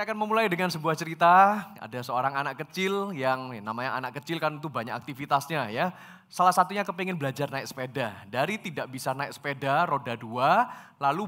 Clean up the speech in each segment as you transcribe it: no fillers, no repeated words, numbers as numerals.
Saya akan memulai dengan sebuah cerita. Ada seorang anak kecil yang namanya anak kecil kan itu banyak aktivitasnya ya. Salah satunya kepingin belajar naik sepeda. Dari tidak bisa naik sepeda roda 2, lalu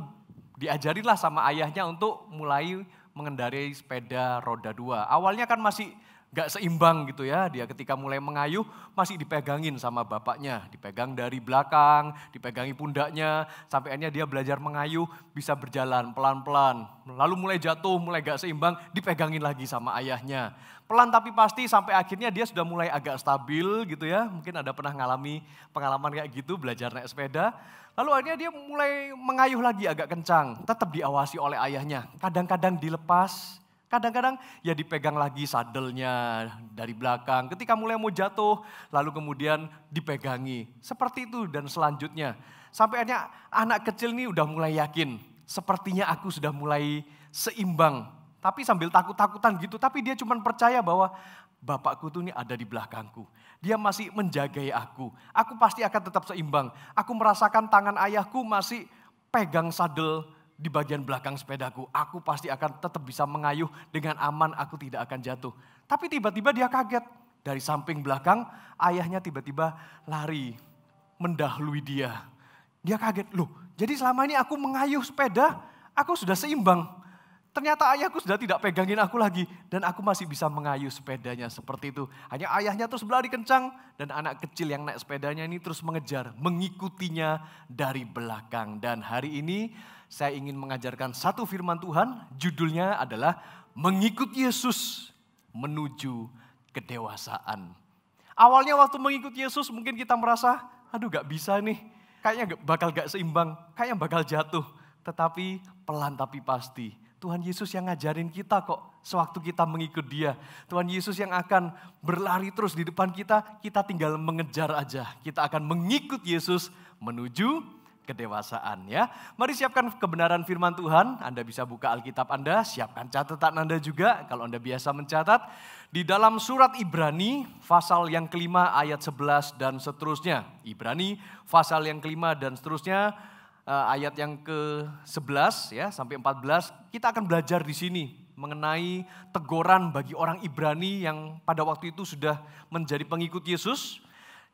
diajarinlah sama ayahnya untuk mulai mengendarai sepeda roda 2. Awalnya kan masih gak seimbang gitu ya, dia ketika mulai mengayuh masih dipegangin sama bapaknya, dipegang dari belakang, dipegangi pundaknya, sampai akhirnya dia belajar mengayuh, bisa berjalan pelan-pelan, lalu mulai jatuh, mulai gak seimbang, dipegangin lagi sama ayahnya. Pelan tapi pasti sampai akhirnya dia sudah mulai agak stabil gitu ya, mungkin ada pernah ngalami pengalaman kayak gitu, belajar naik sepeda. Lalu akhirnya dia mulai mengayuh lagi agak kencang, tetap diawasi oleh ayahnya, kadang-kadang dilepas, kadang-kadang ya dipegang lagi sadelnya dari belakang. Ketika mulai mau jatuh, lalu kemudian dipegangi. Seperti itu dan selanjutnya. Sampai akhirnya anak kecil ini udah mulai yakin. Sepertinya aku sudah mulai seimbang. Tapi sambil takut-takutan gitu. Tapi dia cuma percaya bahwa bapakku tuh ini ada di belakangku. Dia masih menjagai aku. Aku pasti akan tetap seimbang. Aku merasakan tangan ayahku masih pegang sadel di bagian belakang sepedaku, aku pasti akan tetap bisa mengayuh dengan aman, aku tidak akan jatuh. Tapi tiba-tiba dia kaget, dari samping belakang ayahnya tiba-tiba lari, mendahului dia. Dia kaget, loh jadi selama ini aku mengayuh sepeda, aku sudah seimbang. Ternyata ayahku sudah tidak pegangin aku lagi, dan aku masih bisa mengayuh sepedanya seperti itu. Hanya ayahnya terus berlari kencang, dan anak kecil yang naik sepedanya ini terus mengejar, mengikutinya dari belakang. Dan hari ini saya ingin mengajarkan satu firman Tuhan, judulnya adalah mengikut Yesus menuju kedewasaan. Awalnya waktu mengikut Yesus mungkin kita merasa, aduh gak bisa nih, kayaknya bakal gak seimbang, kayaknya bakal jatuh. Tetapi pelan tapi pasti, Tuhan Yesus yang ngajarin kita kok sewaktu kita mengikut Dia. Tuhan Yesus yang akan berlari terus di depan kita, kita tinggal mengejar aja. Kita akan mengikut Yesus menuju kedewasaan ya. Mari siapkan kebenaran firman Tuhan. Anda bisa buka Alkitab Anda, siapkan catatan Anda juga kalau Anda biasa mencatat. Di dalam surat Ibrani pasal yang kelima ayat 11 dan seterusnya. Ibrani pasal yang kelima dan seterusnya ayat yang ke-11 ya sampai 14. Kita akan belajar di sini mengenai teguran bagi orang Ibrani yang pada waktu itu sudah menjadi pengikut Yesus,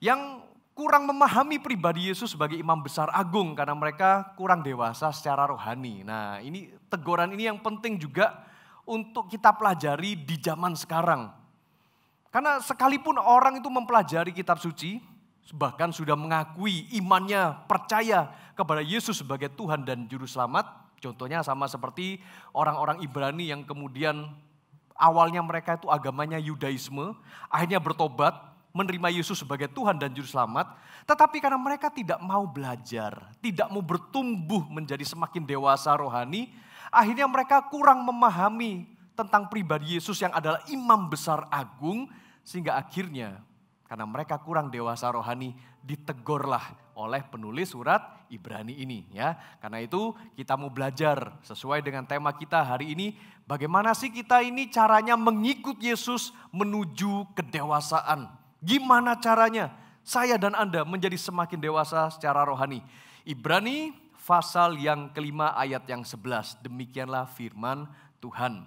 yang kurang memahami pribadi Yesus sebagai imam besar agung karena mereka kurang dewasa secara rohani. Nah, ini teguran ini yang penting juga untuk kita pelajari di zaman sekarang. Karena sekalipun orang itu mempelajari kitab suci, bahkan sudah mengakui imannya, percaya kepada Yesus sebagai Tuhan dan Juru Selamat. Contohnya sama seperti orang-orang Ibrani yang kemudian awalnya mereka itu agamanya Yudaisme, akhirnya bertobat, menerima Yesus sebagai Tuhan dan Juru Selamat, tetapi karena mereka tidak mau belajar, tidak mau bertumbuh menjadi semakin dewasa rohani, akhirnya mereka kurang memahami tentang pribadi Yesus yang adalah imam besar agung, sehingga akhirnya karena mereka kurang dewasa rohani, ditegurlah oleh penulis surat Ibrani ini ya. Karena itu kita mau belajar sesuai dengan tema kita hari ini, bagaimana sih kita ini caranya mengikut Yesus menuju kedewasaan. Gimana caranya saya dan Anda menjadi semakin dewasa secara rohani? Ibrani pasal yang kelima ayat yang 11. Demikianlah firman Tuhan.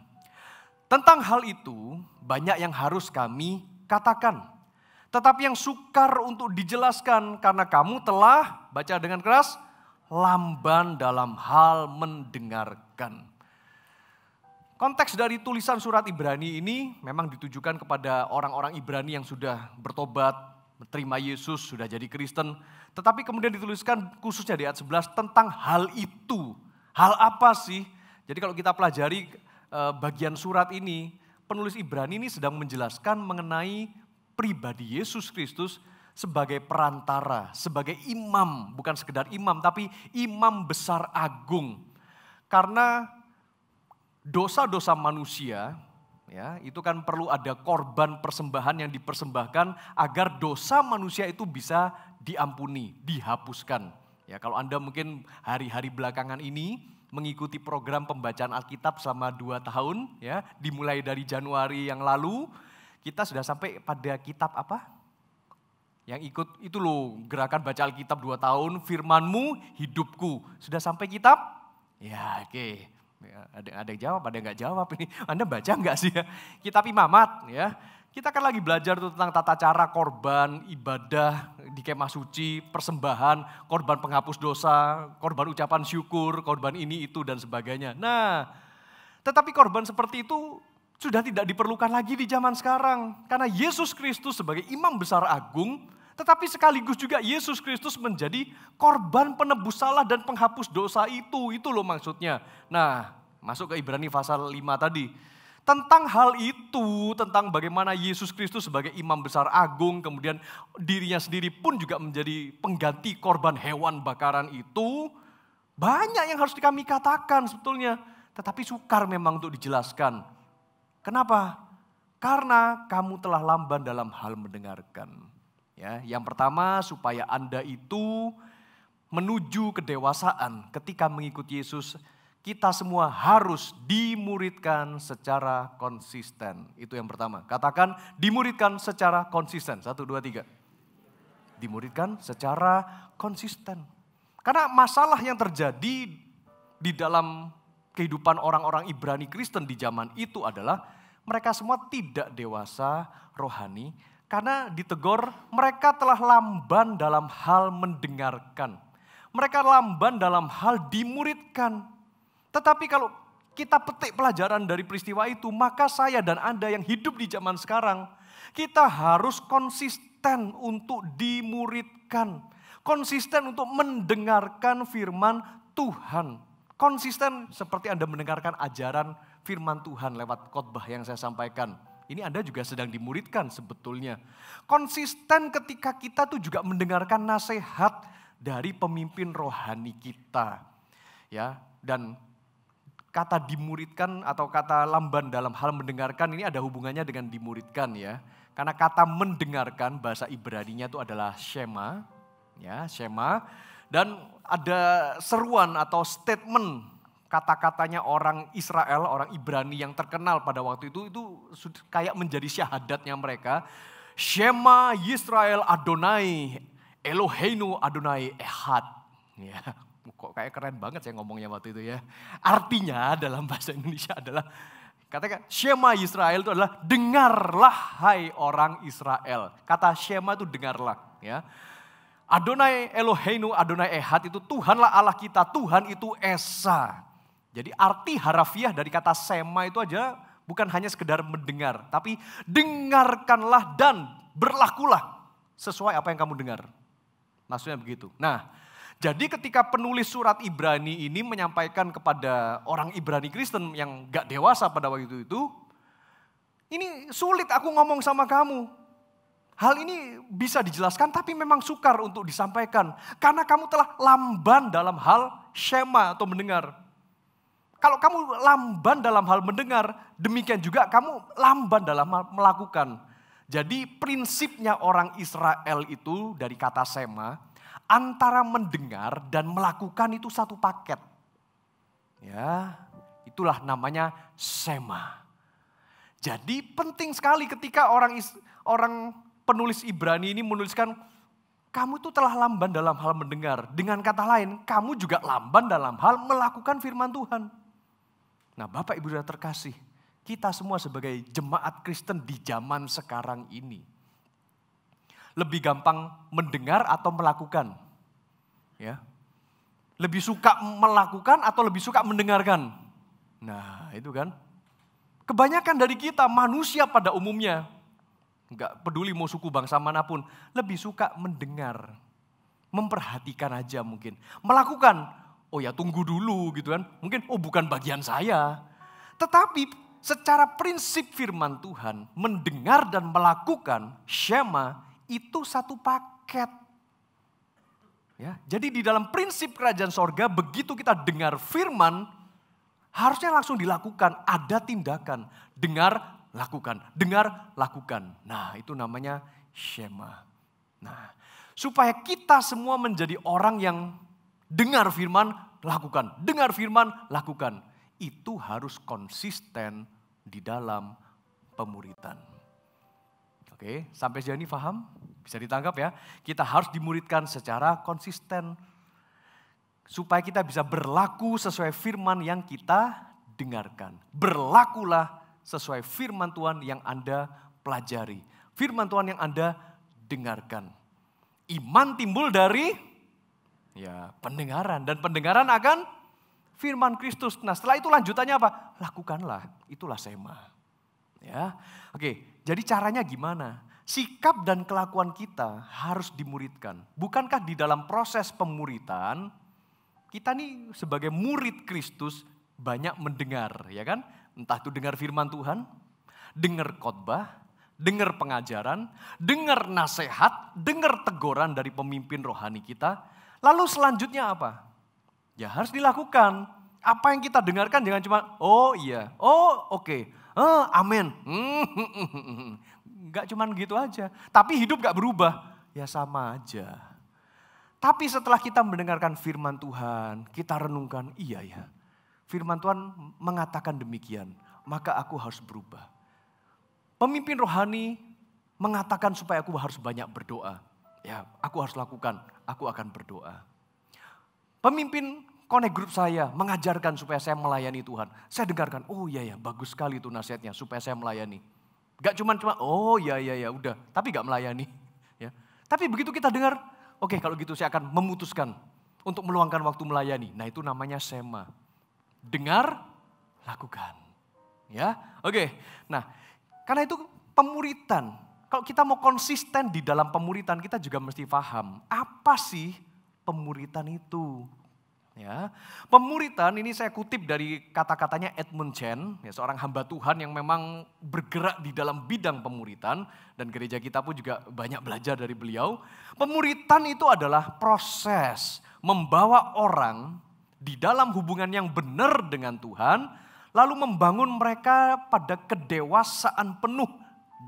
Tentang hal itu banyak yang harus kami katakan. Tetapi yang sukar untuk dijelaskan karena kamu telah, baca dengan keras, lamban dalam hal mendengarkan. Konteks dari tulisan surat Ibrani ini memang ditujukan kepada orang-orang Ibrani yang sudah bertobat, menerima Yesus, sudah jadi Kristen. Tetapi kemudian dituliskan khususnya di ayat 11 tentang hal itu. Hal apa sih? Jadi kalau kita pelajari bagian surat ini, penulis Ibrani ini sedang menjelaskan mengenai pribadi Yesus Kristus sebagai perantara, sebagai imam, bukan sekedar imam, tapi imam besar agung. Karena dosa-dosa manusia, ya, itu kan perlu ada korban persembahan yang dipersembahkan agar dosa manusia itu bisa diampuni, dihapuskan. Ya, kalau Anda mungkin hari-hari belakangan ini mengikuti program pembacaan Alkitab selama 2 tahun, ya, dimulai dari Januari yang lalu, kita sudah sampai pada kitab apa? Yang ikut itu loh, gerakan baca Alkitab 2 tahun, firman-Mu hidupku. Sudah sampai kitab? Ya, oke. Ya, ada yang jawab, ada yang nggak jawab ini. Anda baca nggak sih ya? Kitab Imamat ya. Kita kan lagi belajar tuh tentang tata cara korban, ibadah di kemah suci, persembahan, korban penghapus dosa, korban ucapan syukur, korban ini itu dan sebagainya. Nah, tetapi korban seperti itu sudah tidak diperlukan lagi di zaman sekarang. Karena Yesus Kristus sebagai imam besar agung, tetapi sekaligus juga Yesus Kristus menjadi korban penebus salah dan penghapus dosa itu. Itu loh maksudnya. Nah, masuk ke Ibrani pasal 5 tadi. Tentang hal itu, tentang bagaimana Yesus Kristus sebagai imam besar agung, kemudian dirinya sendiri pun juga menjadi pengganti korban hewan bakaran itu, banyak yang harus kami katakan sebetulnya. Tetapi sukar memang untuk dijelaskan. Kenapa? Karena kamu telah lamban dalam hal mendengarkan. Ya, yang pertama supaya Anda itu menuju kedewasaan ketika mengikuti Yesus, kita semua harus dimuridkan secara konsisten. Itu yang pertama. Katakan dimuridkan secara konsisten. 1, 2, 3. Dimuridkan secara konsisten. Karena masalah yang terjadi di dalam kehidupan orang-orang Ibrani Kristen di zaman itu adalah mereka semua tidak dewasa rohani. Karena ditegur mereka telah lamban dalam hal mendengarkan. Mereka lamban dalam hal dimuridkan. Tetapi kalau kita petik pelajaran dari peristiwa itu, maka saya dan Anda yang hidup di zaman sekarang, kita harus konsisten untuk dimuridkan. Konsisten untuk mendengarkan firman Tuhan. Konsisten seperti Anda mendengarkan ajaran firman Tuhan lewat khotbah yang saya sampaikan. Ini Anda juga sedang dimuridkan sebetulnya. Konsisten ketika kita tuh juga mendengarkan nasihat dari pemimpin rohani kita. Ya, dan kata dimuridkan atau kata lamban dalam hal mendengarkan ini ada hubungannya dengan dimuridkan ya. Karena kata mendengarkan bahasa Ibraninya itu adalah shema, ya, shema. Dan ada seruan atau statement kata-katanya orang Israel, orang Ibrani yang terkenal pada waktu itu kayak menjadi syahadatnya mereka. Shema Yisrael Adonai Eloheinu Adonai Ehad. Ya. Kok kayak keren banget saya ngomongnya waktu itu ya. Artinya dalam bahasa Indonesia adalah, katakan Shema Yisrael itu adalah dengarlah hai orang Israel. Kata Shema itu dengarlah ya. Adonai Eloheinu Adonai Ehad itu Tuhanlah Allah kita, Tuhan itu Esa. Jadi arti harafiah dari kata Shema itu aja bukan hanya sekedar mendengar, tapi dengarkanlah dan berlakulah sesuai apa yang kamu dengar. Maksudnya begitu. Nah, jadi ketika penulis surat Ibrani ini menyampaikan kepada orang Ibrani Kristen yang gak dewasa pada waktu itu, ini sulit aku ngomong sama kamu. Hal ini bisa dijelaskan tapi memang sukar untuk disampaikan. Karena kamu telah lamban dalam hal shema atau mendengar. Kalau kamu lamban dalam hal mendengar, demikian juga kamu lamban dalam hal melakukan. Jadi prinsipnya orang Israel itu dari kata shema, antara mendengar dan melakukan itu satu paket. Ya, itulah namanya shema. Jadi penting sekali ketika orang penulis Ibrani ini menuliskan, kamu itu telah lamban dalam hal mendengar. Dengan kata lain, kamu juga lamban dalam hal melakukan firman Tuhan. Nah, Bapak Ibu Saudara terkasih, kita semua sebagai jemaat Kristen di zaman sekarang ini, lebih gampang mendengar atau melakukan? Ya. Lebih suka melakukan atau lebih suka mendengarkan? Nah, itu kan. Kebanyakan dari kita manusia pada umumnya, enggak peduli mau suku bangsa manapun, lebih suka mendengar. Memperhatikan aja mungkin. Melakukan, oh ya tunggu dulu gitu kan. Mungkin oh bukan bagian saya. Tetapi secara prinsip firman Tuhan, mendengar dan melakukan shema itu satu paket. Ya, jadi di dalam prinsip kerajaan sorga, begitu kita dengar firman, harusnya langsung dilakukan, ada tindakan. Dengar, lakukan. Dengar, lakukan. Nah, itu namanya shema. Nah, supaya kita semua menjadi orang yang dengar firman, lakukan. Dengar firman, lakukan. Itu harus konsisten di dalam pemuridan. Oke, sampai sejauh ini paham? Bisa ditangkap ya? Kita harus dimuridkan secara konsisten. Supaya kita bisa berlaku sesuai firman yang kita dengarkan. Berlakulah sesuai firman Tuhan yang Anda pelajari. Firman Tuhan yang Anda dengarkan. Iman timbul dari pendengaran. Dan pendengaran akan firman Kristus. Nah setelah itu lanjutannya apa? Lakukanlah, itulah sema. Ya, oke, jadi caranya gimana? Sikap dan kelakuan kita harus dimuridkan. Bukankah di dalam proses pemuritan, kita nih sebagai murid Kristus banyak mendengar, ya kan? Entah itu dengar firman Tuhan, dengar khotbah, dengar pengajaran, dengar nasihat, dengar teguran dari pemimpin rohani kita. Lalu selanjutnya apa? Ya harus dilakukan. Apa yang kita dengarkan jangan cuma, oh iya, oh oke, amin. Enggak cuma gitu aja. Tapi hidup gak berubah, ya sama aja. Tapi setelah kita mendengarkan firman Tuhan, kita renungkan, iya ya. Firman Tuhan mengatakan demikian, maka aku harus berubah. Pemimpin rohani mengatakan supaya aku harus banyak berdoa. Ya, aku harus lakukan, aku akan berdoa. Pemimpin connect group saya mengajarkan supaya saya melayani Tuhan. Saya dengarkan, oh iya ya, bagus sekali itu nasihatnya supaya saya melayani. Gak cuma oh iya udah, tapi gak melayani. Ya. Tapi begitu kita dengar, oke kalau gitu saya akan memutuskan untuk meluangkan waktu melayani. Nah itu namanya sema. Dengar, lakukan. Ya, oke. Nah, karena itu pemuritan. Kalau kita mau konsisten di dalam pemuritan, kita juga mesti paham apa sih pemuritan itu. Ya, pemuritan ini saya kutip dari kata-katanya Edmund Chen, ya, seorang hamba Tuhan yang memang bergerak di dalam bidang pemuritan dan gereja kita pun juga banyak belajar dari beliau. Pemuritan itu adalah proses membawa orang di dalam hubungan yang benar dengan Tuhan, lalu membangun mereka pada kedewasaan penuh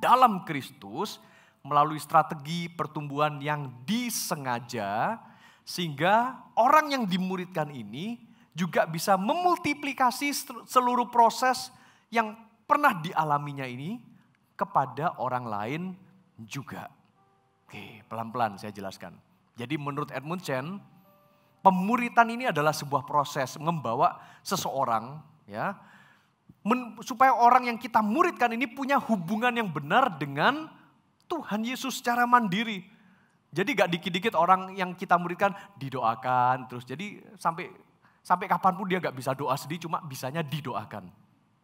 dalam Kristus melalui strategi pertumbuhan yang disengaja, sehingga orang yang dimuridkan ini juga bisa memultiplikasi seluruh proses yang pernah dialaminya ini kepada orang lain juga. Oke, pelan-pelan saya jelaskan. Jadi menurut Edmund Chen, pemuritan ini adalah sebuah proses membawa seseorang ya supaya orang yang kita muridkan ini punya hubungan yang benar dengan Tuhan Yesus secara mandiri. Jadi gak dikit-dikit orang yang kita muridkan didoakan terus. Jadi sampai kapanpun dia gak bisa doa sendiri, cuma bisanya didoakan.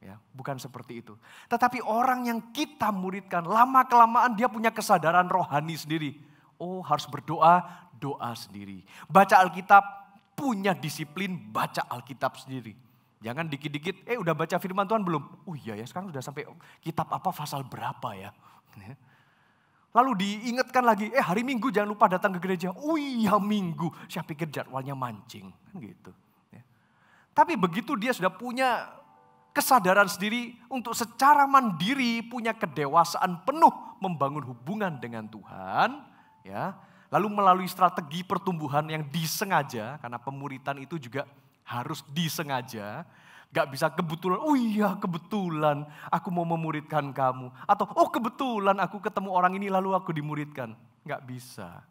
Ya, bukan seperti itu. Tetapi orang yang kita muridkan lama-kelamaan dia punya kesadaran rohani sendiri. Oh harus berdoa, doa sendiri. Baca Alkitab, punya disiplin baca Alkitab sendiri. Jangan dikit-dikit, udah baca firman Tuhan belum? Oh iya ya sekarang udah sampai kitab apa pasal berapa ya. Lalu diingatkan lagi, hari Minggu jangan lupa datang ke gereja. Oh iya Minggu, saya pikir jadwalnya mancing. Kan gitu. Ya. Tapi begitu dia sudah punya kesadaran sendiri untuk secara mandiri punya kedewasaan penuh membangun hubungan dengan Tuhan. Ya, lalu melalui strategi pertumbuhan yang disengaja, karena pemuritan itu juga harus disengaja. Gak bisa kebetulan, oh iya kebetulan aku mau memuridkan kamu. Atau oh kebetulan aku ketemu orang ini lalu aku dimuridkan. Gak bisa.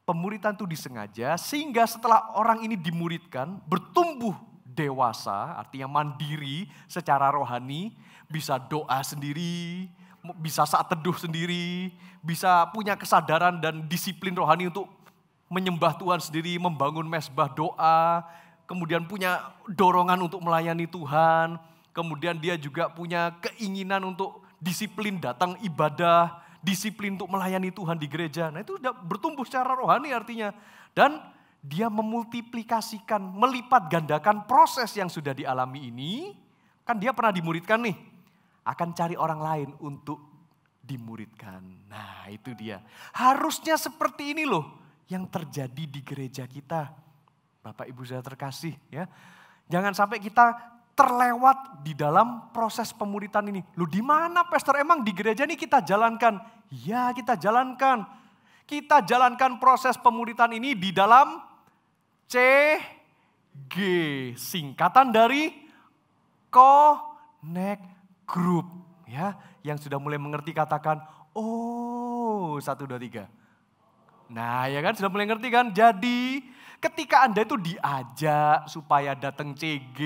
Pemuritan itu disengaja sehingga setelah orang ini dimuridkan, bertumbuh dewasa, artinya mandiri secara rohani, bisa doa sendiri, bisa saat teduh sendiri, bisa punya kesadaran dan disiplin rohani untuk menyembah Tuhan sendiri, membangun mezbah doa, kemudian punya dorongan untuk melayani Tuhan, kemudian dia juga punya keinginan untuk disiplin datang ibadah, disiplin untuk melayani Tuhan di gereja. Nah itu sudah bertumbuh secara rohani artinya. Dan dia memultiplikasikan, melipat gandakan proses yang sudah dialami ini. Kan dia pernah dimuridkan nih, akan cari orang lain untuk dimuridkan. Nah itu dia. Harusnya seperti ini loh yang terjadi di gereja kita. Bapak Ibu saya terkasih ya. Jangan sampai kita terlewat di dalam proses pemuritan ini. Loh di mana pastor emang di gereja ini kita jalankan? Ya kita jalankan. Kita jalankan proses pemuritan ini di dalam CG. Singkatan dari Connect Group. Ya, yang sudah mulai mengerti katakan, oh 1, 2, 3. Nah ya kan sudah mulai ngerti kan. Jadi Ketika Anda itu diajak supaya datang CG,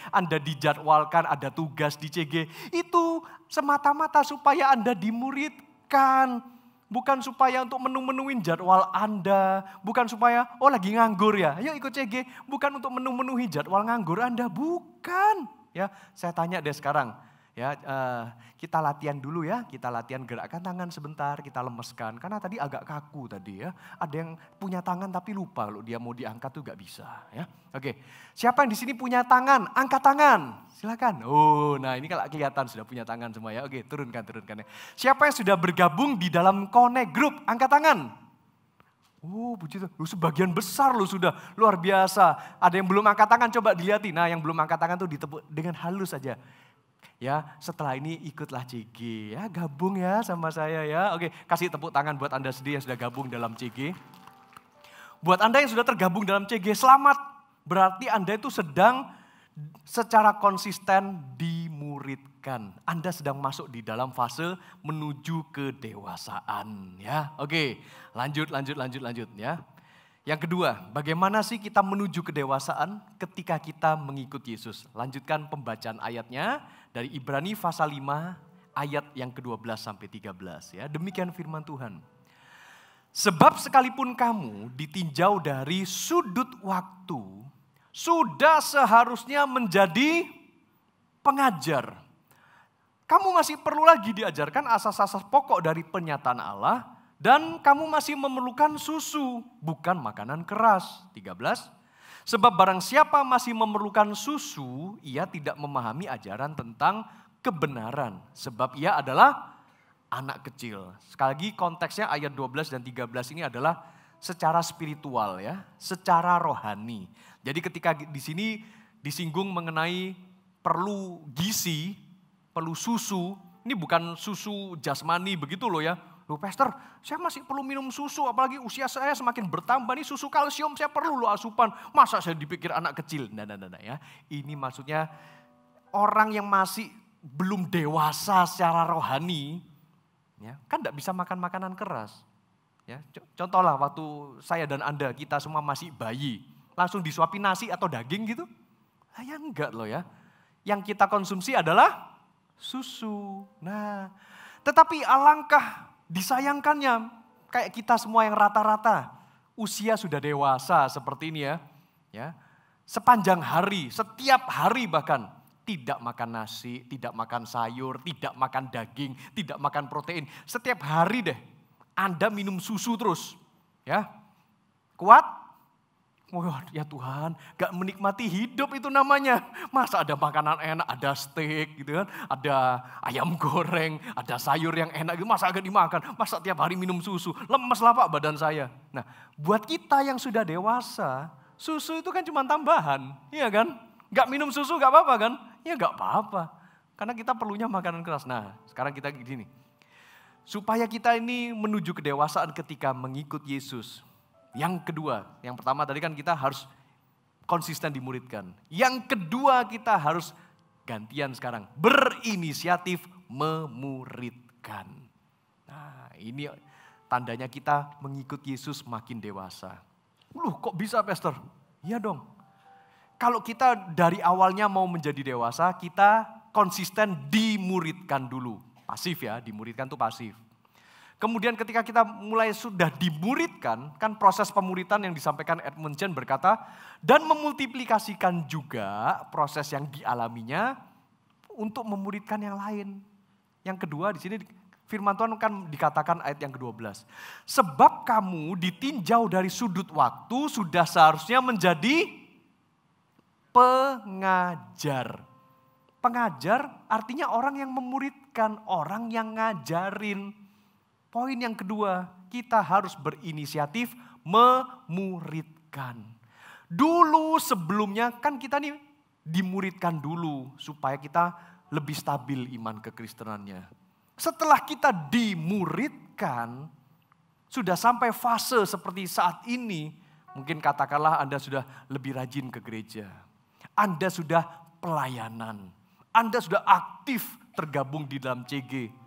Anda dijadwalkan ada tugas di CG, itu semata-mata supaya Anda dimuridkan. Bukan supaya untuk menu-menuin jadwal Anda, bukan supaya, oh lagi nganggur ya, ayo ikut CG. Bukan untuk menu-menuhi jadwal nganggur Anda, bukan. Ya, saya tanya deh sekarang. Ya, kita latihan dulu ya, kita latihan gerakkan tangan sebentar, kita lemeskan. Karena tadi agak kaku tadi ya. Ada yang punya tangan tapi lupa kalau dia mau diangkat tuh gak bisa. Ya, oke. Siapa yang di sini punya tangan? Angkat tangan, silakan. Oh, nah ini kalau kelihatan sudah punya tangan semua ya. Oke, turunkan ya. Siapa yang sudah bergabung di dalam Connect Group? Angkat tangan. Oh, puji Tuhan, lu sebagian besar lu sudah luar biasa. Ada yang belum angkat tangan, coba dilihatin. Nah, yang belum angkat tangan tuh ditepuk dengan halus saja. Ya, setelah ini ikutlah CG ya, gabung ya sama saya ya. Oke, kasih tepuk tangan buat Anda sendiri yang sudah gabung dalam CG. Buat Anda yang sudah tergabung dalam CG, selamat. Berarti Anda itu sedang secara konsisten dimuridkan. Anda sedang masuk di dalam fase menuju kedewasaan ya. Oke, lanjut ya. Yang kedua, bagaimana sih kita menuju kedewasaan ketika kita mengikut Yesus? Lanjutkan pembacaan ayatnya dari Ibrani pasal 5 ayat yang ke-12 sampai 13 ya. Demikian firman Tuhan. Sebab sekalipun kamu ditinjau dari sudut waktu, sudah seharusnya menjadi pengajar. Kamu masih perlu lagi diajarkan asas-asas pokok dari penyataan Allah. Dan kamu masih memerlukan susu, bukan makanan keras. 13. Sebab barang siapa masih memerlukan susu, ia tidak memahami ajaran tentang kebenaran. Sebab ia adalah anak kecil. Sekali lagi konteksnya ayat 12 dan 13 ini adalah secara spiritual ya, secara rohani. Jadi ketika di sini disinggung mengenai perlu gizi, perlu susu, ini bukan susu jasmani begitu loh ya. Loh pastor, saya masih perlu minum susu, apalagi usia saya semakin bertambah nih susu kalsium, saya perlu loh asupan. Masa saya dipikir anak kecil? Nah ya. Ini maksudnya orang yang masih belum dewasa secara rohani, ya, kan tidak bisa makan makanan keras. Ya, contohlah waktu saya dan Anda, kita semua masih bayi, langsung disuapi nasi atau daging gitu? Ya enggak loh ya. Yang kita konsumsi adalah susu. Nah, tetapi alangkah disayangkannya, kayak kita semua yang rata-rata usia sudah dewasa seperti ini ya. Sepanjang hari, setiap hari bahkan tidak makan nasi, tidak makan sayur, tidak makan daging, tidak makan protein. Setiap hari deh Anda minum susu terus. Ya. Kuat? Wah, ya Tuhan, gak menikmati hidup itu namanya. Masa ada makanan enak, ada steak gitu kan, ada ayam goreng, ada sayur yang enak gitu, masa agak dimakan, masa tiap hari minum susu, lemes lah Pak badan saya. Nah, buat kita yang sudah dewasa, susu itu kan cuma tambahan, iya kan? Gak minum susu gak apa-apa kan? Ya gak apa-apa, karena kita perlunya makanan keras. Nah, sekarang kita gini, supaya kita ini menuju kedewasaan ketika mengikut Yesus. Yang kedua, yang pertama tadi kan kita harus konsisten dimuridkan. Yang kedua kita harus gantian sekarang, berinisiatif memuridkan. Nah ini tandanya kita mengikut Yesus makin dewasa. Loh kok bisa pastor? Iya dong. Kalau kita dari awalnya mau menjadi dewasa, kita konsisten dimuridkan dulu. Pasif ya, dimuridkan itu pasif. Kemudian ketika kita mulai sudah dimuridkan, kan proses pemuridan yang disampaikan Edmund Chen berkata, dan memultiplikasikan juga proses yang dialaminya untuk memuridkan yang lain. Yang kedua di sini firman Tuhan kan dikatakan ayat yang ke-12. Sebab kamu ditinjau dari sudut waktu sudah seharusnya menjadi pengajar. Pengajar artinya orang yang memuridkan, orang yang ngajarin. Poin yang kedua, kita harus berinisiatif memuridkan. Dulu sebelumnya kan kita nih dimuridkan dulu supaya kita lebih stabil iman kekristenannya. Setelah kita dimuridkan, sudah sampai fase seperti saat ini, mungkin katakanlah Anda sudah lebih rajin ke gereja. Anda sudah pelayanan. Anda sudah aktif tergabung di dalam CG.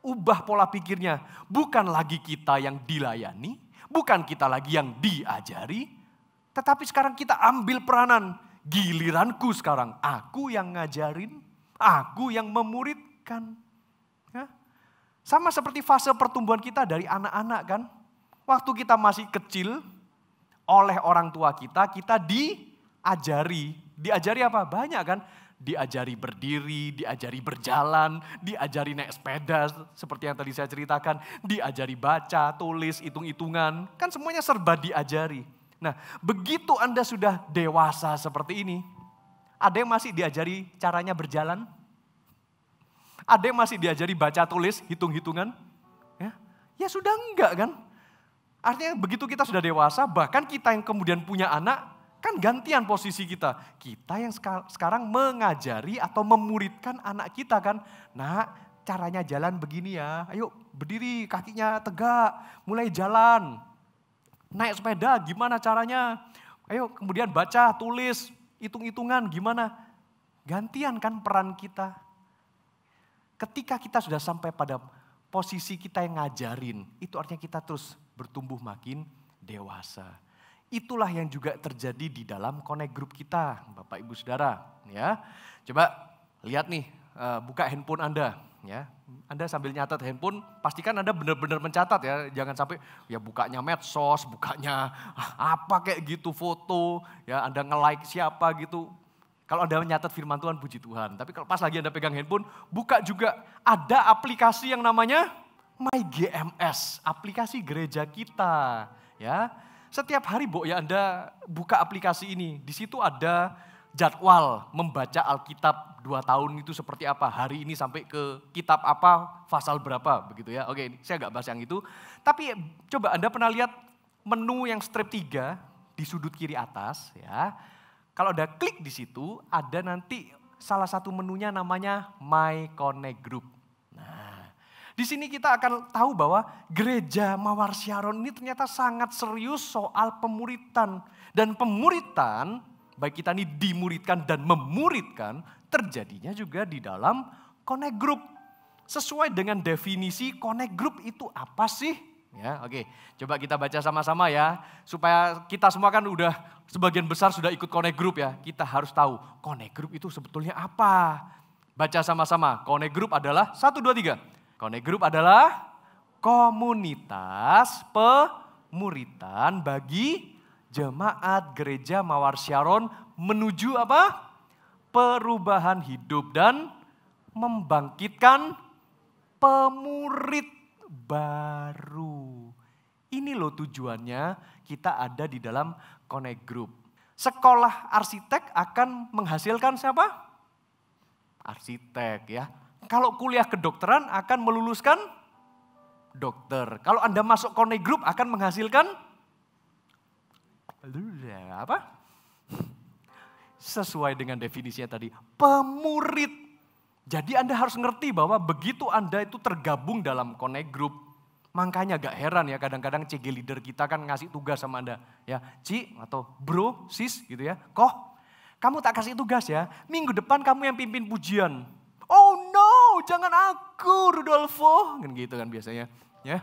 Ubah pola pikirnya, bukan lagi kita yang dilayani, bukan kita lagi yang diajari, Tetapi sekarang kita ambil peranan. Giliranku sekarang. Aku yang ngajarin, aku yang memuridkan. Ya. Sama seperti fase pertumbuhan kita dari anak-anak kan. Waktu kita masih kecil, oleh orang tua kita diajari. Diajari apa? Banyak kan. Diajari berdiri, diajari berjalan, diajari naik sepeda seperti yang tadi saya ceritakan. Diajari baca, tulis, hitung-hitungan. Kan semuanya serba diajari. Nah, begitu Anda sudah dewasa seperti ini, ada yang masih diajari caranya berjalan? Ada yang masih diajari baca tulis, hitung-hitungan? Ya sudah enggak kan? Artinya begitu kita sudah dewasa, bahkan kita yang kemudian punya anak, kan gantian posisi kita. Kita yang sekarang mengajari atau memuridkan anak kita kan. Nah, caranya jalan begini ya, ayo berdiri, kakinya tegak, mulai jalan. Naik sepeda gimana caranya? Ayo kemudian baca, tulis, hitung-hitungan gimana? Gantian kan peran kita. Ketika kita sudah sampai pada posisi kita yang ngajarin, itu artinya kita terus bertumbuh makin dewasa. Itulah yang juga terjadi di dalam connect group kita, Bapak Ibu Saudara. Ya, coba lihat nih, buka handphone Anda. Ya, Anda sambil nyatat handphone, pastikan Anda benar-benar mencatat ya, jangan sampai ya bukanya medsos, bukanya apa kayak gitu foto, ya Anda nge-like siapa gitu. Kalau Anda menyatat firman Tuhan, puji Tuhan. Tapi kalau pas lagi Anda pegang handphone, buka juga ada aplikasi yang namanya MyGMS, aplikasi gereja kita. Ya, setiap hari ya Anda buka aplikasi ini, di situ ada jadwal membaca Alkitab 2 tahun itu seperti apa, hari ini sampai ke kitab apa, pasal berapa, begitu ya. Oke, saya nggak bahas yang itu. Tapi coba Anda pernah lihat menu yang strip 3 di sudut kiri atas ya. Kalau Anda klik di situ, ada nanti salah satu menunya namanya My Connect Group. Nah, di sini kita akan tahu bahwa gereja Mawar Syaron ini ternyata sangat serius soal pemuritan. Dan pemuritan, baik kita ini dimuridkan dan memuridkan, terjadinya juga di dalam connect group. Sesuai dengan definisi connect group itu apa sih? Ya, oke. Coba kita baca sama-sama ya. Supaya kita semua kan udah sebagian besar sudah ikut connect group ya. Kita harus tahu connect group itu sebetulnya apa. Baca sama-sama. Connect group adalah 1, 2, 3. Connect group adalah komunitas pemuritan bagi jemaat gereja Mawar Syaron menuju apa? Perubahan hidup dan membangkitkan pemurid baru. Ini loh tujuannya kita ada di dalam connect group. Sekolah arsitek akan menghasilkan siapa? Arsitek ya. Kalau kuliah kedokteran akan meluluskan dokter. Kalau Anda masuk connect group akan menghasilkan apa? Sesuai dengan definisinya tadi, pemurid. Jadi Anda harus ngerti bahwa begitu Anda itu tergabung dalam connect group, makanya gak heran ya kadang-kadang CG leader kita kan ngasih tugas sama Anda. Ya, Ci atau bro, sis gitu ya. Koh, kamu tak kasih tugas ya, minggu depan kamu yang pimpin pujian. Oh no, jangan aku Rudolfo. Kan gitu kan biasanya. Ya.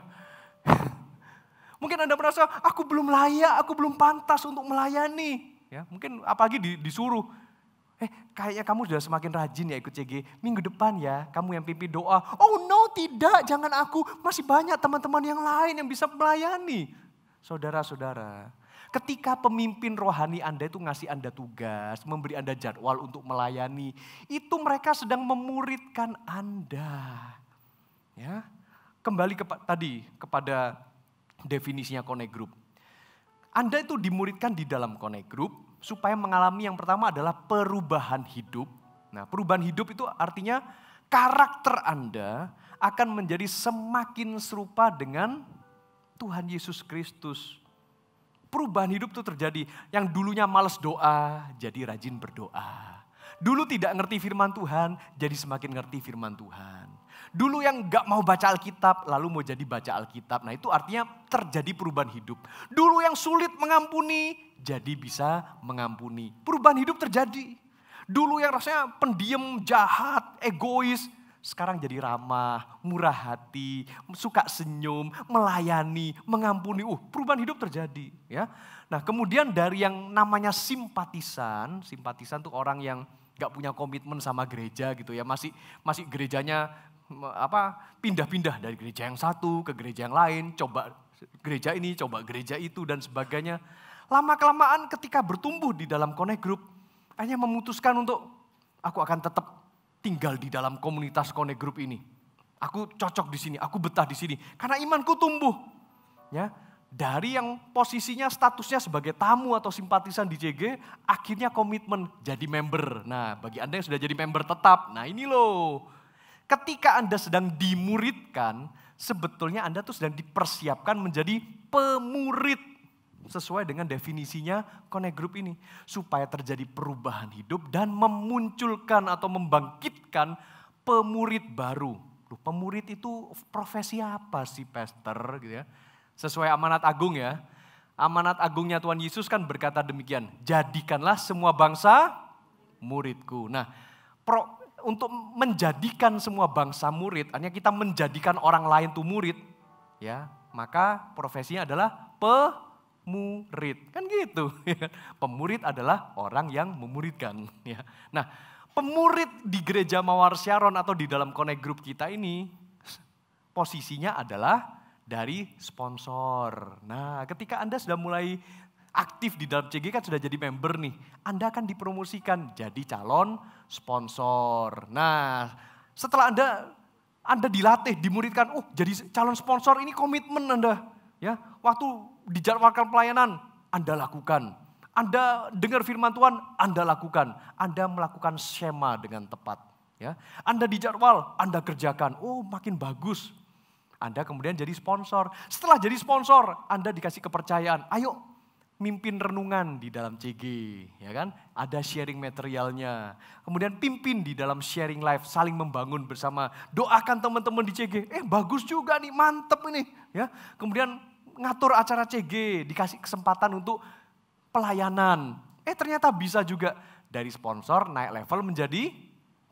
Mungkin Anda merasa, aku belum layak, aku belum pantas untuk melayani. Ya, mungkin apalagi disuruh, kayaknya kamu sudah semakin rajin ya ikut CG. Minggu depan ya, kamu yang pimpin doa. Oh no, tidak, jangan aku. Masih banyak teman-teman yang lain yang bisa melayani. Saudara-saudara, ketika pemimpin rohani Anda itu ngasih Anda tugas, memberi Anda jadwal untuk melayani, itu mereka sedang memuridkan Anda. Ya, kembali kepada definisinya connect group. Anda itu dimuridkan di dalam connect group supaya mengalami yang pertama adalah perubahan hidup. Nah, perubahan hidup itu artinya karakter Anda akan menjadi semakin serupa dengan Tuhan Yesus Kristus. Perubahan hidup itu terjadi. Yang dulunya malas doa, jadi rajin berdoa. Dulu tidak ngerti firman Tuhan, jadi semakin ngerti firman Tuhan. Dulu yang gak mau baca Alkitab, lalu mau jadi baca Alkitab. Nah itu artinya terjadi perubahan hidup. Dulu yang sulit mengampuni, jadi bisa mengampuni. Perubahan hidup terjadi. Dulu yang rasanya pendiam, jahat, egois, sekarang jadi ramah, murah hati, suka senyum, melayani, mengampuni. Perubahan hidup terjadi, ya. Nah, kemudian dari yang namanya simpatisan tuh orang yang gak punya komitmen sama gereja gitu ya, masih gerejanya pindah-pindah dari gereja yang satu ke gereja yang lain, coba gereja ini, coba gereja itu dan sebagainya. Lama-kelamaan ketika bertumbuh di dalam connect group, hanya memutuskan untuk aku akan tetap tinggal di dalam komunitas connect group ini. Aku cocok di sini, aku betah di sini karena imanku tumbuh. Ya, dari yang posisinya statusnya sebagai tamu atau simpatisan di CG, akhirnya komitmen jadi member. Nah, bagi Anda yang sudah jadi member tetap, nah ini loh. Ketika Anda sedang dimuridkan, sebetulnya Anda tuh sedang dipersiapkan menjadi pemurid. Sesuai dengan definisinya connect group ini. Supaya terjadi perubahan hidup dan memunculkan atau membangkitkan pemurid baru. Pemurid itu profesi apa sih pastor? Gitu ya. Sesuai amanat agung ya. Amanat agungnya Tuhan Yesus kan berkata demikian. Jadikanlah semua bangsa muridku. Nah, untuk menjadikan semua bangsa murid, hanya kita menjadikan orang lain tuh murid, ya, maka profesinya adalah pemurid, kan gitu. Pemurid adalah orang yang memuridkan. Ya. Nah, pemurid di gereja Mawar Sharon atau di dalam connect group kita ini, posisinya adalah dari sponsor. Nah, ketika Anda sudah mulai aktif di dalam CG kan sudah jadi member nih, Anda akan dipromosikan jadi calon sponsor. Nah, setelah Anda dilatih, dimuridkan, jadi calon sponsor ini komitmen Anda. Ya, waktu dijadwalkan pelayanan, Anda lakukan. Anda dengar firman Tuhan, Anda lakukan. Anda melakukan skema dengan tepat. Ya, Anda dijadwal, Anda kerjakan. Makin bagus. Anda kemudian jadi sponsor. Setelah jadi sponsor, Anda dikasih kepercayaan. Ayo, mimpin renungan di dalam CG, ya kan? Ada sharing materialnya. Kemudian pimpin di dalam sharing life, saling membangun bersama. Doakan teman-teman di CG. Bagus juga nih, mantep ini, ya. Kemudian ngatur acara CG, dikasih kesempatan untuk pelayanan. Ternyata bisa juga dari sponsor naik level menjadi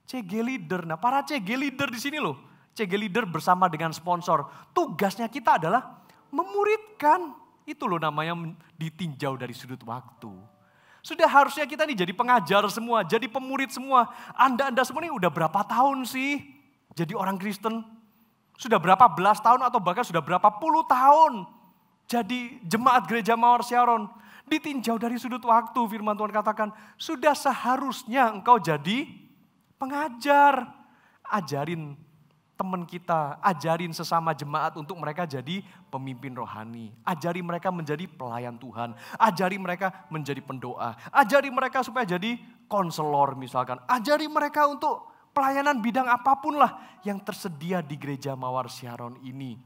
CG leader. Nah, para CG leader di sini loh. CG leader bersama dengan sponsor. Tugasnya kita adalah memuridkan. Itu loh namanya ditinjau dari sudut waktu. Sudah harusnya kita nih jadi pengajar semua, jadi pemurid semua. Anda semua ini udah berapa tahun sih jadi orang Kristen? Sudah berapa belas tahun atau bahkan sudah berapa puluh tahun jadi jemaat gereja Mawar Sharon? Ditinjau dari sudut waktu, firman Tuhan katakan, sudah seharusnya engkau jadi pengajar. Ajarin teman kita, ajarin sesama jemaat untuk mereka jadi pemimpin rohani. Ajari mereka menjadi pelayan Tuhan. Ajari mereka menjadi pendoa. Ajari mereka supaya jadi konselor misalkan. Ajari mereka untuk pelayanan bidang apapun lah yang tersedia di gereja Mawar Sharon ini.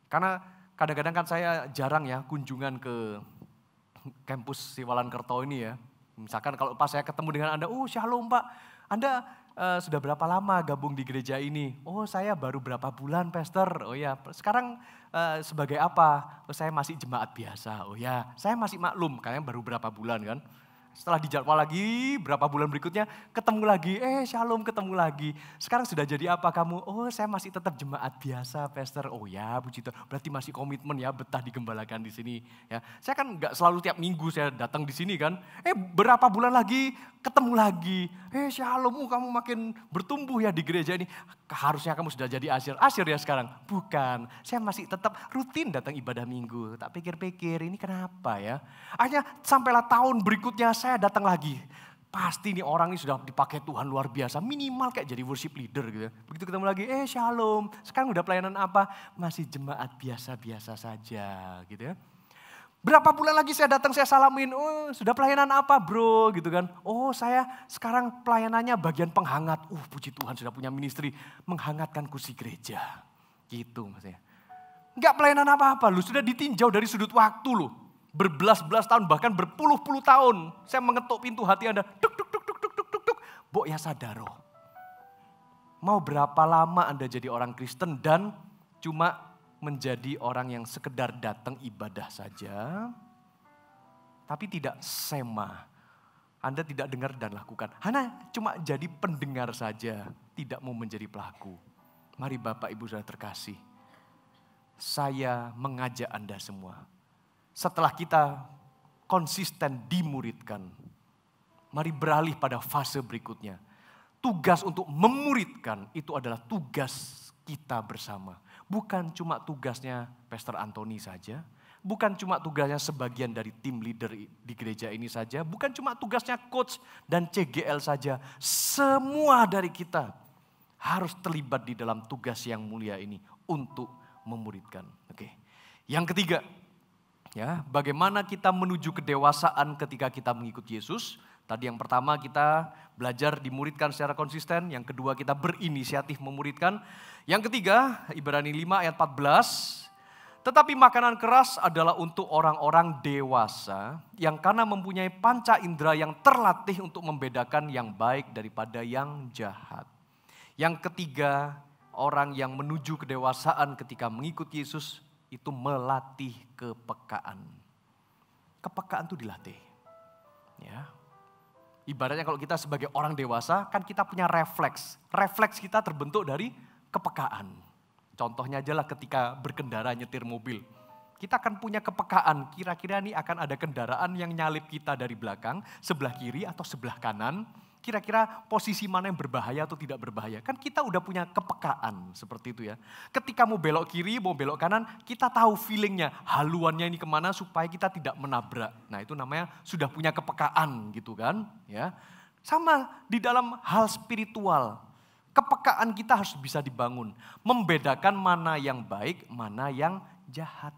Karena kadang-kadang kan saya jarang ya kunjungan ke kampus Siwalan Kerto ini ya. Misalkan kalau pas saya ketemu dengan Anda, shalom Pak, Anda sudah berapa lama gabung di gereja ini? Saya baru berapa bulan pastor. Ya, sekarang sebagai apa? Saya masih jemaat biasa. Ya, saya masih maklum, kalian baru berapa bulan kan? Setelah dijadwal lagi, berapa bulan berikutnya ketemu lagi, shalom ketemu lagi. Sekarang sudah jadi apa kamu? Saya masih tetap jemaat biasa, pastor. Ya, puji Tuhan. Berarti masih komitmen ya, betah digembalakan di sini. Ya, saya kan nggak selalu tiap minggu saya datang di sini kan. Berapa bulan lagi ketemu lagi. Shalom, kamu makin bertumbuh ya di gereja ini. Harusnya kamu sudah jadi asyir ya sekarang. Bukan, saya masih tetap rutin datang ibadah minggu. Tak pikir-pikir ini kenapa ya. Akhirnya sampailah tahun berikutnya saya datang lagi. Pasti nih orang ini sudah dipakai Tuhan luar biasa. Minimal kayak jadi worship leader gitu. Begitu ketemu lagi, shalom. Sekarang udah pelayanan apa? Masih jemaat biasa-biasa saja gitu ya. Berapa bulan lagi saya datang, saya salamin, sudah pelayanan apa bro gitu kan. Saya sekarang pelayanannya bagian penghangat. Puji Tuhan sudah punya ministry, menghangatkan kursi gereja. Gitu maksudnya. Enggak pelayanan apa-apa, lu sudah ditinjau dari sudut waktu lu. Berbelas-belas tahun, bahkan berpuluh-puluh tahun. Saya mengetuk pintu hati Anda, duk, Bok ya sadaro. Mau berapa lama Anda jadi orang Kristen dan cuma menjadi orang yang sekedar datang ibadah saja, tapi tidak sema. Anda tidak dengar dan lakukan. Hanya cuma jadi pendengar saja, tidak mau menjadi pelaku. Mari Bapak Ibu Saudara terkasih, saya mengajak Anda semua. Setelah kita konsisten dimuridkan, mari beralih pada fase berikutnya. Tugas untuk memuridkan itu adalah tugas kita bersama. Bukan cuma tugasnya Pastor Anthony saja. Bukan cuma tugasnya sebagian dari tim leader di gereja ini saja. Bukan cuma tugasnya coach dan CGL saja. Semua dari kita harus terlibat di dalam tugas yang mulia ini untuk memuridkan. Oke. Yang ketiga, ya, bagaimana kita menuju kedewasaan ketika kita mengikuti Yesus. Tadi yang pertama kita belajar dimuridkan secara konsisten. Yang kedua kita berinisiatif memuridkan. Yang ketiga, Ibrani 5 ayat 14. Tetapi makanan keras adalah untuk orang-orang dewasa yang karena mempunyai panca indera yang terlatih untuk membedakan yang baik daripada yang jahat. Yang ketiga, orang yang menuju kedewasaan ketika mengikuti Yesus itu melatih kepekaan. Kepekaan itu dilatih. Ya. Ibaratnya kalau kita sebagai orang dewasa kan kita punya refleks. Refleks kita terbentuk dari kepekaan. Contohnya aja lah ketika berkendara nyetir mobil. Kita akan punya kepekaan, kira-kira ini akan ada kendaraan yang nyalip kita dari belakang, sebelah kiri atau sebelah kanan. Kira-kira posisi mana yang berbahaya atau tidak berbahaya. Kan kita udah punya kepekaan seperti itu ya. Ketika mau belok kiri, mau belok kanan, kita tahu feelingnya, haluannya ini kemana supaya kita tidak menabrak. Nah itu namanya sudah punya kepekaan gitu kan. Ya. Sama di dalam hal spiritual. Kepekaan kita harus bisa dibangun. Membedakan mana yang baik, mana yang jahat.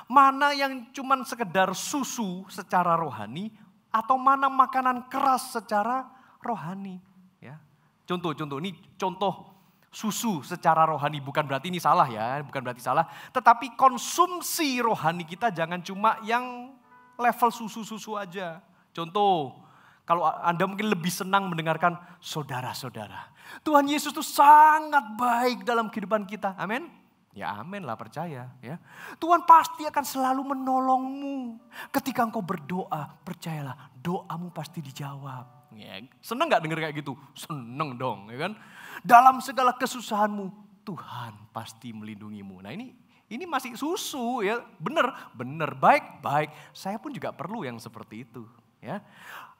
Mana yang cuman sekedar susu secara rohani, atau mana makanan keras secara rohani. Ya. Contoh, ini contoh susu secara rohani. Bukan berarti ini salah ya, bukan berarti salah. Tetapi konsumsi rohani kita jangan cuma yang level susu-susu aja. Contoh, kalau Anda mungkin lebih senang mendengarkan saudara-saudara. Tuhan Yesus itu sangat baik dalam kehidupan kita. Amin? Ya amin lah, percaya. Ya. Tuhan pasti akan selalu menolongmu. Ketika engkau berdoa, percayalah doamu pasti dijawab. Ya, senang gak denger kayak gitu? Senang dong. Ya kan? Dalam segala kesusahanmu, Tuhan pasti melindungimu. Nah ini masih susu ya. Benar, baik. Saya pun juga perlu yang seperti itu. Ya.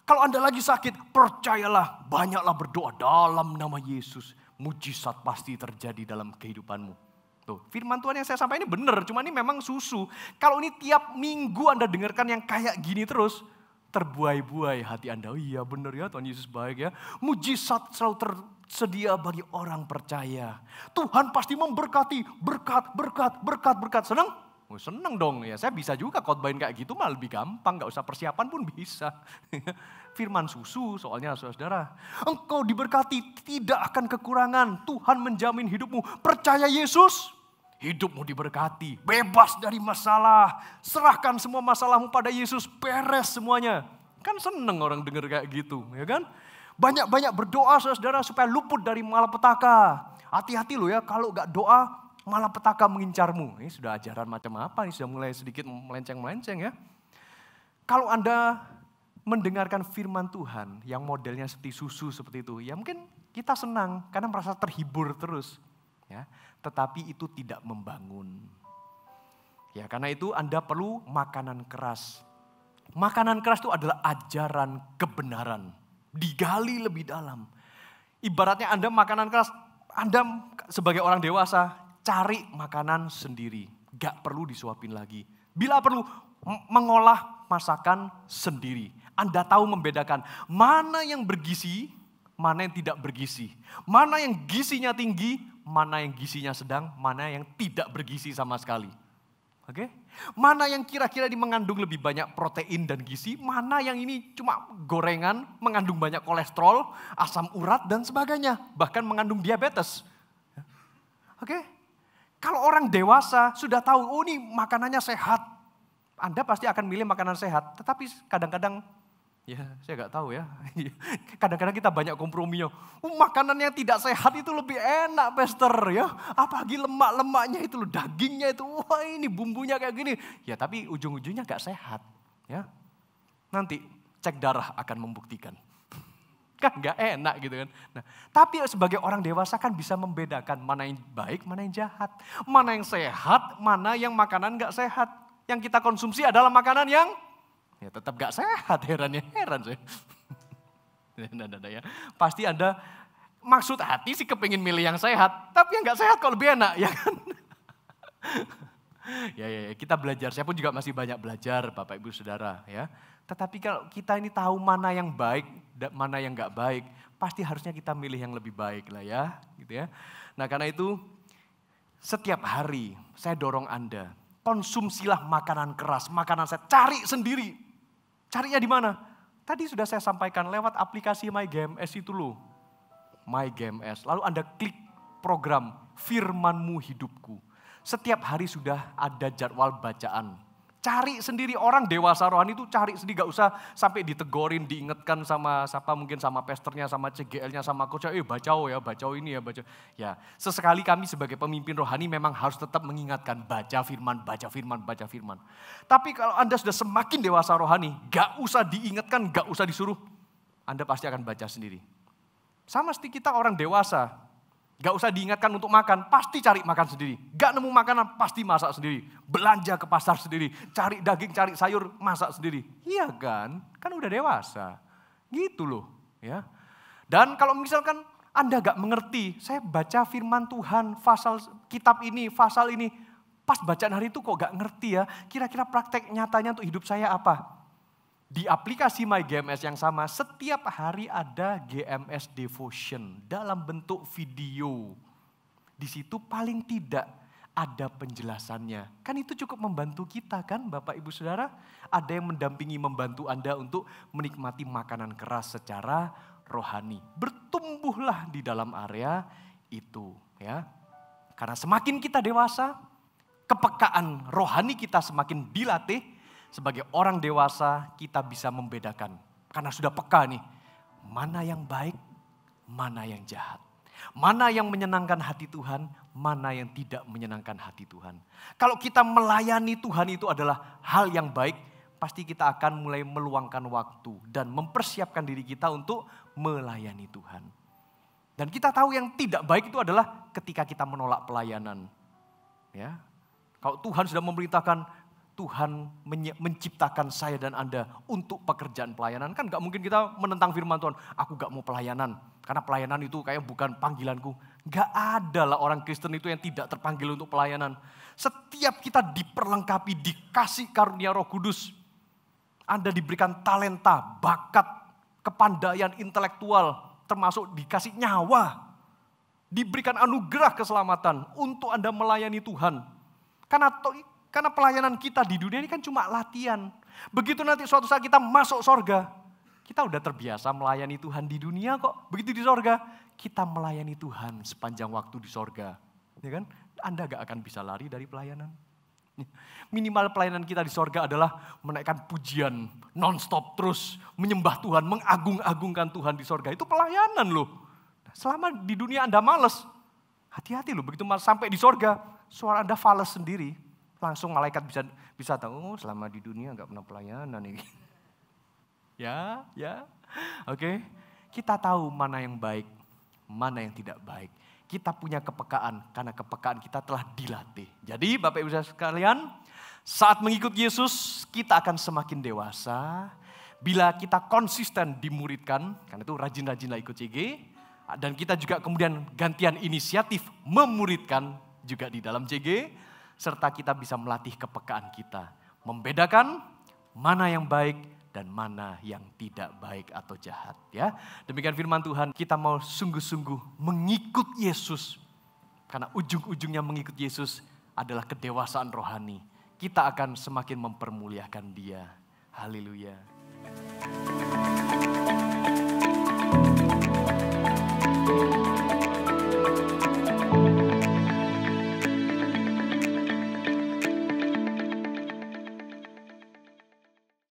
Kalau Anda lagi sakit, percayalah, banyaklah berdoa dalam nama Yesus. Mujizat pasti terjadi dalam kehidupanmu. Tuh, firman Tuhan yang saya sampaikan ini benar, cuma ini memang susu. Kalau ini tiap minggu Anda dengarkan yang kayak gini terus, terbuai-buai hati Anda. Oh iya benar ya, Tuhan Yesus baik ya. Mujizat selalu tersedia bagi orang percaya. Tuhan pasti memberkati, berkat. Senang? Oh, seneng dong ya, saya bisa juga khotbahin kayak gitu malah lebih gampang, gak usah persiapan pun bisa. Firman susu soalnya saudara. Engkau diberkati, tidak akan kekurangan. Tuhan menjamin hidupmu. Percaya Yesus, hidupmu diberkati. Bebas dari masalah. Serahkan semua masalahmu pada Yesus, beres semuanya. Kan seneng orang dengar kayak gitu, ya kan? Banyak-banyak berdoa saudara supaya luput dari malapetaka. Hati-hati loh ya, kalau gak doa malapetaka mengincarmu. Ini sudah ajaran macam apa? Ini sudah mulai sedikit melenceng-melenceng ya. Kalau Anda mendengarkan firman Tuhan yang modelnya seperti susu seperti itu, ya mungkin kita senang karena merasa terhibur terus. Ya, tetapi itu tidak membangun. Ya, karena itu Anda perlu makanan keras. Makanan keras itu adalah ajaran kebenaran. Digali lebih dalam. Ibaratnya Anda makanan keras, Anda sebagai orang dewasa, cari makanan sendiri, gak perlu disuapin lagi. Bila perlu, mengolah masakan sendiri. Anda tahu membedakan mana yang bergizi, mana yang tidak bergizi. Mana yang gizinya tinggi, mana yang gizinya sedang, mana yang tidak bergizi sama sekali. Oke? Mana yang kira-kira mengandung lebih banyak protein dan gizi, mana yang ini cuma gorengan, mengandung banyak kolesterol, asam urat dan sebagainya. Bahkan mengandung diabetes. Oke? Kalau orang dewasa sudah tahu, oh ini makanannya sehat. Anda pasti akan milih makanan sehat. Tetapi kadang-kadang, ya saya nggak tahu ya. Kadang-kadang kita banyak komprominya. Makanan yang tidak sehat itu lebih enak, Pastor ya. Apalagi lemak-lemaknya itu, dagingnya itu, wah ini bumbunya kayak gini. Ya tapi ujung-ujungnya nggak sehat. Ya. Nanti cek darah akan membuktikan. Kan nggak enak gitu kan. Nah, tapi sebagai orang dewasa kan bisa membedakan mana yang baik, mana yang jahat. Mana yang sehat, mana yang makanan nggak sehat. Yang kita konsumsi adalah makanan yang ya tetap nggak sehat, heran saya. Nah, ya. Pasti Anda maksud hati sih kepingin milih yang sehat, tapi yang nggak sehat kok lebih enak, ya kan? Ya, kita belajar, saya pun juga masih banyak belajar Bapak Ibu Saudara ya. Tetapi kalau kita ini tahu mana yang baik dan mana yang nggak baik, pasti harusnya kita milih yang lebih baik lah ya, gitu ya. Nah karena itu setiap hari saya dorong Anda, konsumsilah makanan keras, makanan sehat, cari sendiri. Carinya di mana? Tadi sudah saya sampaikan lewat aplikasi MyGMS itu loh. MyGMS, lalu Anda klik program Firman-Mu Hidupku. Setiap hari sudah ada jadwal bacaan. Cari sendiri, orang dewasa rohani itu cari sendiri, gak usah sampai ditegorin, diingatkan sama siapa, mungkin sama pastornya, sama CGL-nya, sama coach, baca ini ya, baca. Ya, sesekali kami sebagai pemimpin rohani memang harus tetap mengingatkan, baca firman, baca firman, baca firman. Tapi kalau Anda sudah semakin dewasa rohani, gak usah diingatkan, gak usah disuruh, Anda pasti akan baca sendiri. Sama seperti kita orang dewasa. Gak usah diingatkan untuk makan, pasti cari makan sendiri. Gak nemu makanan, pasti masak sendiri. Belanja ke pasar sendiri, cari daging, cari sayur, masak sendiri. Iya kan? Kan udah dewasa. Gitu loh. Ya. Dan kalau misalkan Anda gak mengerti, saya baca firman Tuhan, kitab ini, pasal ini. Pas bacaan hari itu kok gak ngerti ya, kira-kira praktek nyatanya untuk hidup saya apa? Di aplikasi MyGMS yang sama, setiap hari ada GMS Devotion dalam bentuk video. Di situ paling tidak ada penjelasannya. Kan itu cukup membantu kita kan Bapak Ibu Saudara? Ada yang mendampingi membantu Anda untuk menikmati makanan keras secara rohani. Bertumbuhlah di dalam area itu ya. Karena semakin kita dewasa, kepekaan rohani kita semakin dilatih. Sebagai orang dewasa kita bisa membedakan. Karena sudah peka nih, mana yang baik, mana yang jahat. Mana yang menyenangkan hati Tuhan, mana yang tidak menyenangkan hati Tuhan. Kalau kita melayani Tuhan itu adalah hal yang baik, pasti kita akan mulai meluangkan waktu dan mempersiapkan diri kita untuk melayani Tuhan. Dan kita tahu yang tidak baik itu adalah ketika kita menolak pelayanan. Ya, kalau Tuhan sudah memerintahkan, Tuhan menciptakan saya dan Anda untuk pekerjaan pelayanan. Kan gak mungkin kita menentang firman Tuhan, aku gak mau pelayanan. Karena pelayanan itu kayak bukan panggilanku. Gak ada lah orang Kristen itu yang tidak terpanggil untuk pelayanan. Setiap kita diperlengkapi, dikasih karunia Roh Kudus. Anda diberikan talenta, bakat, kepandaian intelektual, termasuk dikasih nyawa. Diberikan anugerah keselamatan untuk Anda melayani Tuhan. Karena pelayanan kita di dunia ini kan cuma latihan. Begitu nanti suatu saat kita masuk sorga, kita udah terbiasa melayani Tuhan di dunia kok. Begitu di sorga, kita melayani Tuhan sepanjang waktu di sorga. Ya kan? Anda gak akan bisa lari dari pelayanan. Minimal pelayanan kita di sorga adalah menaikkan pujian non-stop terus. Menyembah Tuhan, mengagung-agungkan Tuhan di sorga. Itu pelayanan loh. Selama di dunia Anda males, hati-hati loh. Begitu sampai di sorga, suara Anda fales sendiri. Langsung malaikat bisa tahu, selama di dunia enggak pernah pelayanan ini. Ya. Oke. Kita tahu mana yang baik, mana yang tidak baik. Kita punya kepekaan karena kepekaan kita telah dilatih. Jadi Bapak Ibu sekalian, saat mengikut Yesus kita akan semakin dewasa. Bila kita konsisten dimuridkan, karena itu rajin-rajinlah ikut CG. Dan kita juga kemudian gantian inisiatif memuridkan juga di dalam CG. Serta kita bisa melatih kepekaan kita. Membedakan mana yang baik dan mana yang tidak baik atau jahat. Ya, demikian firman Tuhan, kita mau sungguh-sungguh mengikut Yesus. Karena ujung-ujungnya mengikut Yesus adalah kedewasaan rohani. Kita akan semakin mempermuliakan Dia. Haleluya.